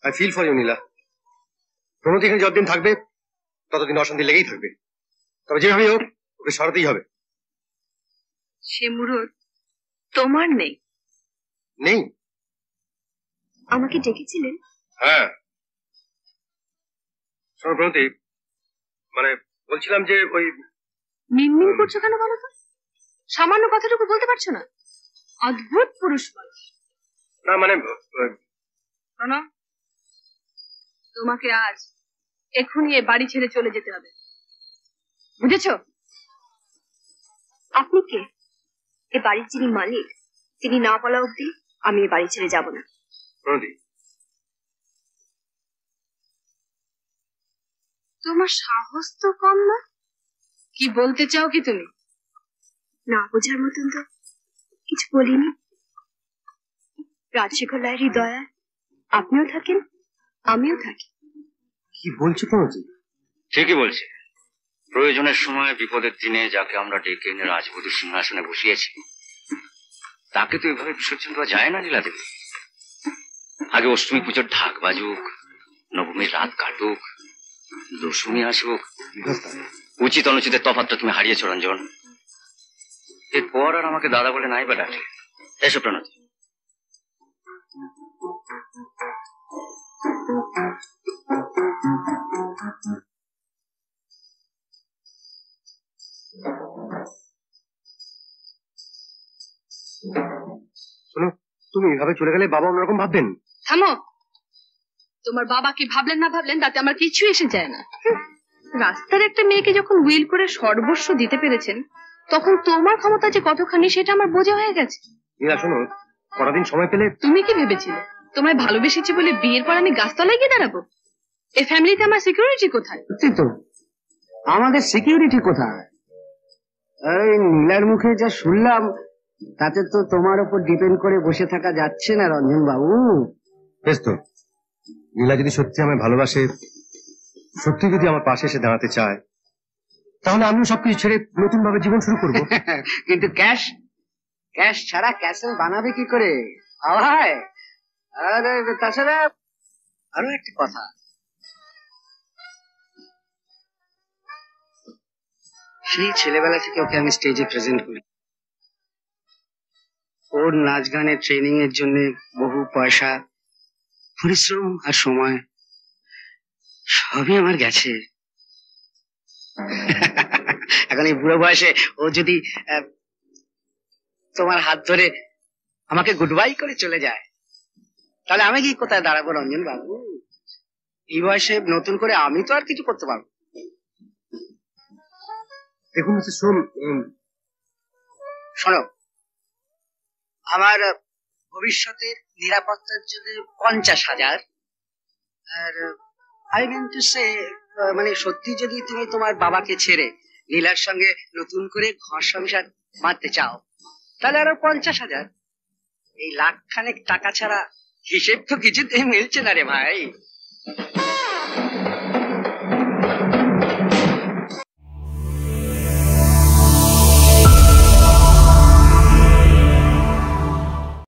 I feel for you নীলা। প্রণতি এখানে যতদিন থাকবে ততদিন অশান্তি লেগেই থাকবে, তবে যেভাবে হোক ওকে সরাতেই হবে। সে মুরুদ তোমার নেই? নেই। আমাকে ডেকেছিলেন? হ্যাঁ। শোনো প্রণতি, মানে বলছিলাম যে ওই মিনমিন করছো কেন বলো তো? সামান্য কথাটুকু বলতে পারছো না? অদ্ভুত পুরুষ মানুষ। না মানে শোনো, তোমাকে আজ এক্ষুনি এ বাড়ি ছেড়ে চলে যেতে হবে, বুঝেছো? আপনি কে? এ বাড়ির যিনি মালিক তিনি না বলা অব্দি আমি এ বাড়ি ছেড়ে যাব না। প্রণতি, তোমার সাহস তো কম না। কি বলতে চাও কি তুমি? না বোঝার মতন তো কিছু বলিনি। রাজশেখর রায়ের হৃদয়ে আপনিও থাকেন, আমিও থাকি। কি বলছো প্রণতি? ঠিকই বলছে। প্রয়োজনের সময় বিপদের দিনে যাকে আমরা ডেকে এনে রাজবধূর সিংহাসনে বসিয়েছি তাকে তো এভাবে বিসর্জন দেওয়া যায় না নীলা দেবী। আগে অষ্টমী পুজোর ঢাক বাজুক, নবমীর রাত কাটুক, দশমী আসুক, উচিত অনুচিতের তফাৎটা তুমি হারিয়েছো রঞ্জন। এরপর আর আমাকে দাদা বলে নাই বা ডাকলে। এসো প্রণতি। শোনো, তুমি এভাবে চলে গেলে বাবা অন্যরকম ভাববেন। থামো। তোমার বাবা কি ভাবলেন না ভাবলেন তাতে আমার কিছু এসে যায় না। রাস্তার একটা মেয়েকে যখন উইল করে সর্বস্ব দিতে পেরেছেন তখন তোমার ক্ষমতা যে কতখানি সেটা আমার বোঝা হয়ে গেছে। নীলা শোনো, কটা দিন সময় পেলে। তুমি কি ভেবেছিলে তোমায় ভালোবেসেছি বলে বিয়ের পর আমি গাছতলায় গিয়ে দাঁড়াবো? এই ফ্যামিলিতে আমার সিকিউরিটি কোথায়? তো আমাদের সিকিউরিটি কোথায়? এই নীলার মুখে যা শুনলাম তাতে তো তোমার উপর ডিপেন্ড করে বসে থাকা যাচ্ছে না রঞ্জন বাবু। বেশ তো, নীলা যদি সত্যি আমায় ভালোবাসে, সত্যি যদি আমার পাশে এসে দাঁড়াতে চায়, তাহলে আমিও সবকিছু ছেড়ে নতুন ভাবে জীবন শুরু করব। কিন্তু ক্যাশ ক্যাশ ছাড়া ক্যাসেল বানাবে কি করে? আয় তাছাড়া আরো একটা কথা, সেই ছেলেবেলা থেকে ওকে আমি স্টেজে প্রেজেন্ট করি। ওর নাচ গানের ট্রেনিং এর জন্য বহু পয়সা, পরিশ্রম আর সময় সবই আমার গেছে। এখন এই বুড়ো বয়সে ও যদি তোমার হাত ধরে আমাকে গুড বাই করে চলে যায় তাহলে আমি কি কোথায় দাঁড়াবো রঞ্জন বাবু? এই বয়সে নতুন করে আমি তো আর কিছু করতে পারবো। দেখুন শোনো, আমার ভবিষ্যতের নিরাপত্তার জন্য 50,000, আর আই মিন টু সে মানে সত্যি যদি তুমি তোমার বাবাকে ছেড়ে নীলার সঙ্গে নতুন করে ঘর সংসার মারতে চাও তাহলে আরো 50,000। এই লাখ খানেক টাকা ছাড়া হিসেব তো কিছুতেই মিলছে না রে ভাই।